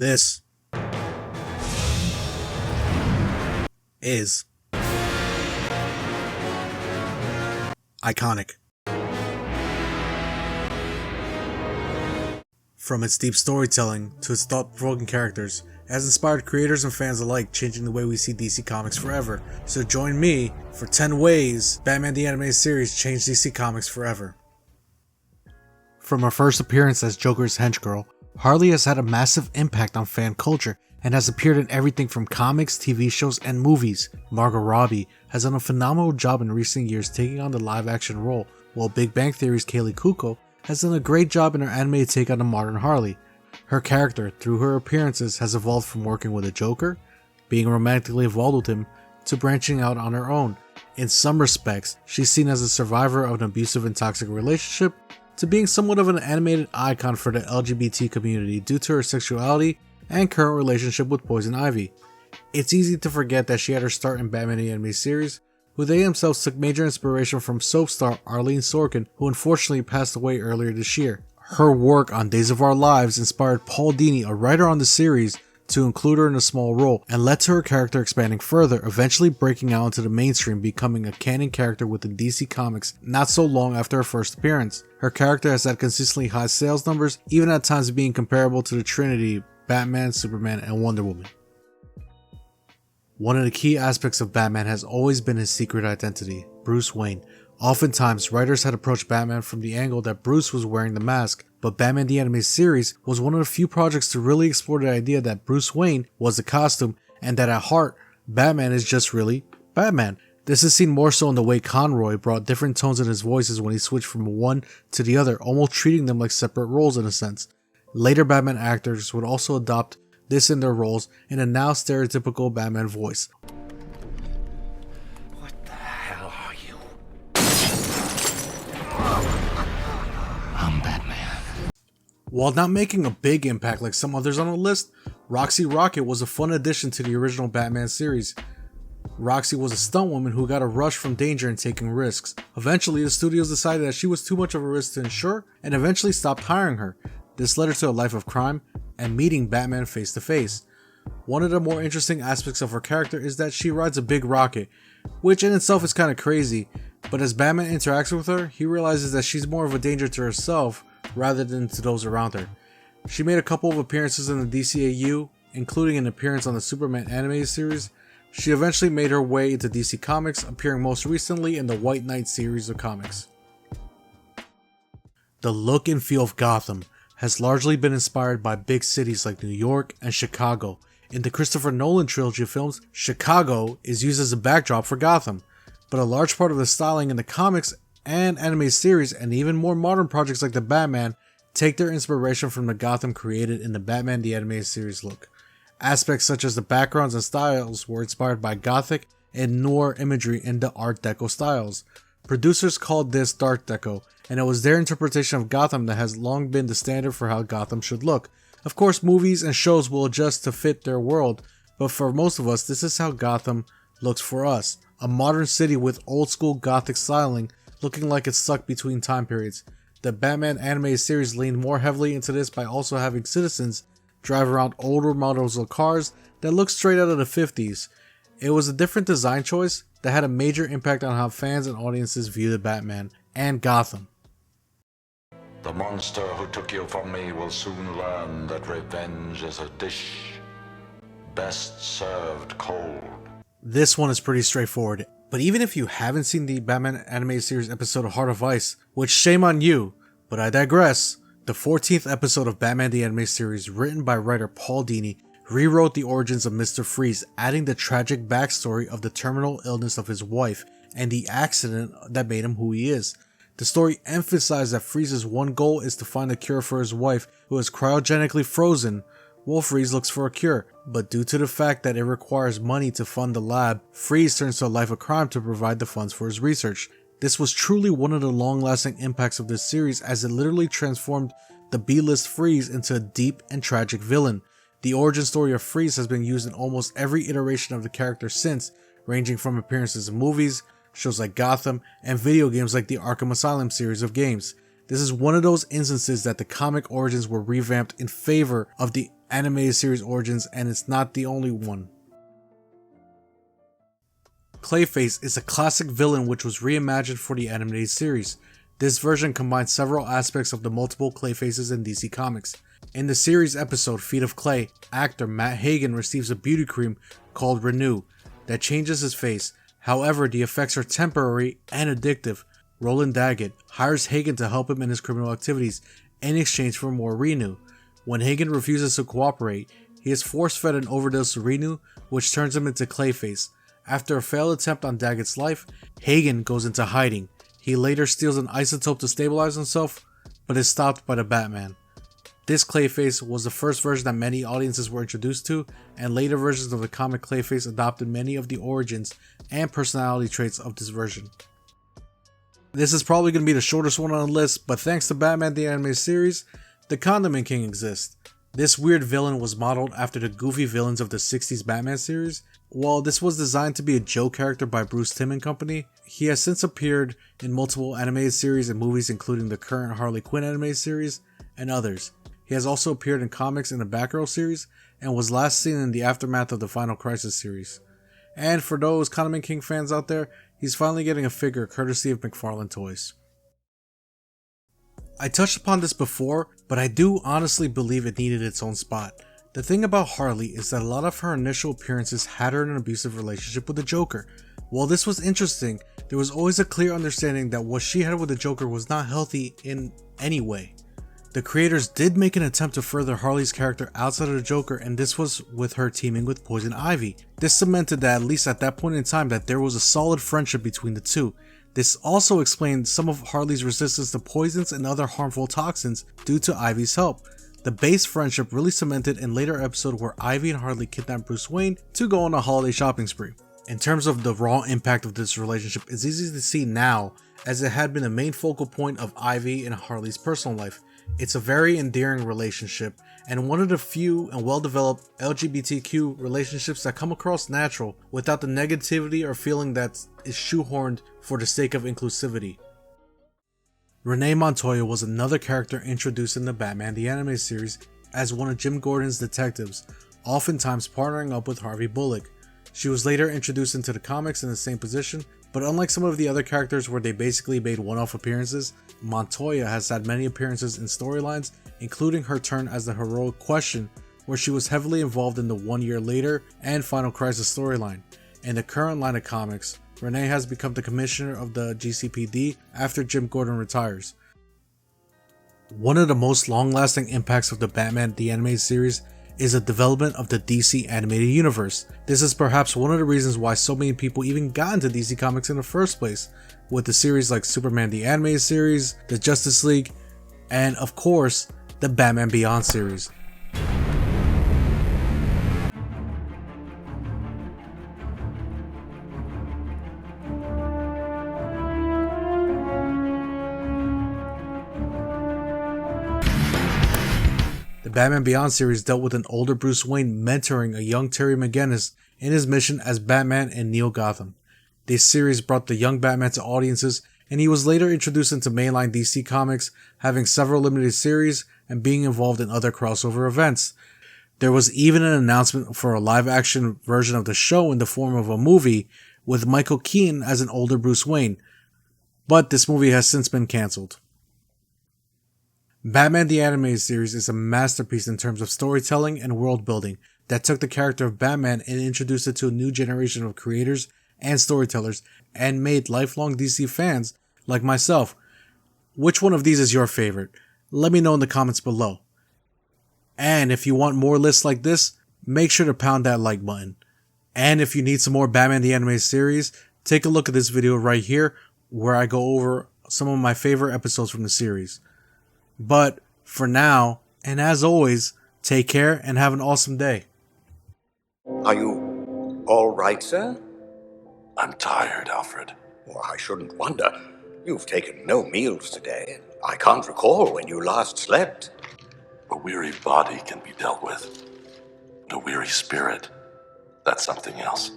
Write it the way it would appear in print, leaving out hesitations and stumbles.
This is iconic. From its deep storytelling to its thought-provoking characters, it has inspired creators and fans alike, changing the way we see DC Comics forever. So join me for 10 ways Batman the Animated Series changed DC Comics forever. From her first appearance as Joker's henchgirl, Harley has had a massive impact on fan culture and has appeared in everything from comics, TV shows, and movies. Margot Robbie has done a phenomenal job in recent years taking on the live-action role, while Big Bang Theory's Kaylee Cuoco has done a great job in her animated take on the modern Harley. Her character, through her appearances, has evolved from working with the Joker, being romantically involved with him, to branching out on her own. In some respects, she's seen as a survivor of an abusive and toxic relationship, to being somewhat of an animated icon for the LGBT community due to her sexuality and current relationship with Poison Ivy. It's easy to forget that she had her start in Batman the Animated Series, who they themselves took major inspiration from soap star Arlene Sorkin, who unfortunately passed away earlier this year. Her work on Days of Our Lives inspired Paul Dini, a writer on the series, to include her in a small role, and led to her character expanding further, eventually breaking out into the mainstream, becoming a canon character within DC Comics not so long after her first appearance. Her character has had consistently high sales numbers, even at times being comparable to the Trinity, Batman, Superman, and Wonder Woman. One of the key aspects of Batman has always been his secret identity, Bruce Wayne. Oftentimes, writers had approached Batman from the angle that Bruce was wearing the mask, but Batman the Animated Series was one of the few projects to really explore the idea that Bruce Wayne was the costume, and that at heart, Batman is just really Batman. This is seen more so in the way Conroy brought different tones in his voices when he switched from one to the other, almost treating them like separate roles in a sense. Later Batman actors would also adopt this in their roles in a now stereotypical Batman voice. What the hell are you? I'm Batman. While not making a big impact like some others on the list, Roxy Rocket was a fun addition to the original Batman series. Roxy was a stunt woman who got a rush from danger and taking risks. Eventually, the studios decided that she was too much of a risk to insure and eventually stopped hiring her. This led her to a life of crime and meeting Batman face to face. One of the more interesting aspects of her character is that she rides a big rocket, which in itself is kind of crazy, but as Batman interacts with her, he realizes that she's more of a danger to herself rather than to those around her. She made a couple of appearances in the DCAU, including an appearance on the Superman animated series. She eventually made her way into DC Comics, appearing most recently in the White Knight series of comics. The look and feel of Gotham has largely been inspired by big cities like New York and Chicago. In the Christopher Nolan trilogy of films, Chicago is used as a backdrop for Gotham, but a large part of the styling in the comics and anime series and even more modern projects like the Batman take their inspiration from the Gotham created in the Batman the Animated Series look. Aspects such as the backgrounds and styles were inspired by Gothic and noir imagery in the Art Deco styles. Producers called this Dark Deco, and it was their interpretation of Gotham that has long been the standard for how Gotham should look. Of course, movies and shows will adjust to fit their world, but for most of us, this is how Gotham looks for us. A modern city with old school Gothic styling, looking like it's stuck between time periods. The Batman animated series leaned more heavily into this by also having citizens drive around older models of cars that look straight out of the 50s. It was a different design choice that had a major impact on how fans and audiences view the Batman and Gotham. The monster who took you from me will soon learn that revenge is a dish best served cold. This one is pretty straightforward, but even if you haven't seen the Batman animated series episode of Heart of Ice, which shame on you, but I digress, the 14th episode of Batman the Animated Series, written by writer Paul Dini, rewrote the origins of Mr. Freeze, adding the tragic backstory of the terminal illness of his wife and the accident that made him who he is. The story emphasized that Freeze's one goal is to find a cure for his wife, who is cryogenically frozen, while Freeze looks for a cure. But due to the fact that it requires money to fund the lab, Freeze turns to a life of crime to provide the funds for his research. This was truly one of the long-lasting impacts of this series, as it literally transformed the B-list Freeze into a deep and tragic villain. The origin story of Freeze has been used in almost every iteration of the character since, ranging from appearances in movies, shows like Gotham, and video games like the Arkham Asylum series of games. This is one of those instances that the comic origins were revamped in favor of the animated series origins, and it's not the only one. Clayface is a classic villain which was reimagined for the animated series. This version combines several aspects of the multiple Clayfaces in DC Comics. In the series episode Feet of Clay, actor Matt Hagen receives a beauty cream called Renew that changes his face. However, the effects are temporary and addictive. Roland Daggett hires Hagen to help him in his criminal activities in exchange for more Renew. When Hagen refuses to cooperate, he is force-fed an overdose of Renew, which turns him into Clayface. After a failed attempt on Daggett's life, Hagen goes into hiding. He later steals an isotope to stabilize himself, but is stopped by the Batman. This Clayface was the first version that many audiences were introduced to, and later versions of the comic Clayface adopted many of the origins and personality traits of this version. This is probably going to be the shortest one on the list, but thanks to Batman the Animated Series, the Condor King exists. This weird villain was modeled after the goofy villains of the 60s Batman series. While this was designed to be a joke character by Bruce Timm and company, he has since appeared in multiple animated series and movies including the current Harley Quinn animated series and others. He has also appeared in comics in the Batgirl series and was last seen in the aftermath of the Final Crisis series. And for those Condor King fans out there, he's finally getting a figure courtesy of McFarlane Toys. I touched upon this before, but I do honestly believe it needed its own spot. The thing about Harley is that a lot of her initial appearances had her in an abusive relationship with the Joker. While this was interesting, there was always a clear understanding that what she had with the Joker was not healthy in any way. The creators did make an attempt to further Harley's character outside of the Joker, and this was with her teaming with Poison Ivy. This cemented that at least at that point in time that there was a solid friendship between the two. This also explained some of Harley's resistance to poisons and other harmful toxins due to Ivy's help. The base friendship really cemented in later episode where Ivy and Harley kidnapped Bruce Wayne to go on a holiday shopping spree. In terms of the raw impact of this relationship, it's easy to see now as it had been a main focal point of Ivy and Harley's personal life. It's a very endearing relationship and one of the few and well-developed LGBTQ relationships that come across natural without the negativity or feeling that is shoehorned for the sake of inclusivity. Renee Montoya was another character introduced in the Batman the Animated Series as one of Jim Gordon's detectives, oftentimes partnering up with Harvey Bullock. She was later introduced into the comics in the same position, but unlike some of the other characters where they basically made one-off appearances, Montoya has had many appearances in storylines, including her turn as the Heroic Question, where she was heavily involved in the 1 Year Later and Final Crisis storyline. In the current line of comics, Renee has become the commissioner of the GCPD after Jim Gordon retires. One of the most long-lasting impacts of the Batman the Animated Series is the development of the DC animated universe. This is perhaps one of the reasons why so many people even got into DC Comics in the first place, with the series like Superman the Animated Series, the Justice League, and of course, the Batman Beyond series. The Batman Beyond series dealt with an older Bruce Wayne mentoring a young Terry McGinnis in his mission as Batman in Neo Gotham. This series brought the young Batman to audiences, and he was later introduced into mainline DC Comics, having several limited series and being involved in other crossover events. There was even an announcement for a live-action version of the show in the form of a movie with Michael Keaton as an older Bruce Wayne, but this movie has since been cancelled. Batman the Animated Series is a masterpiece in terms of storytelling and world building that took the character of Batman and introduced it to a new generation of creators and storytellers and made lifelong DC fans like myself. Which one of these is your favorite? Let me know in the comments below. And if you want more lists like this, make sure to pound that like button. And if you need some more Batman the Animated Series, take a look at this video right here where I go over some of my favorite episodes from the series. But for now, and as always, take care and have an awesome day. Are you all right, sir? I'm tired, Alfred. Well, I shouldn't wonder. You've taken no meals today. I can't recall when you last slept. A weary body can be dealt with. But a weary spirit, that's something else.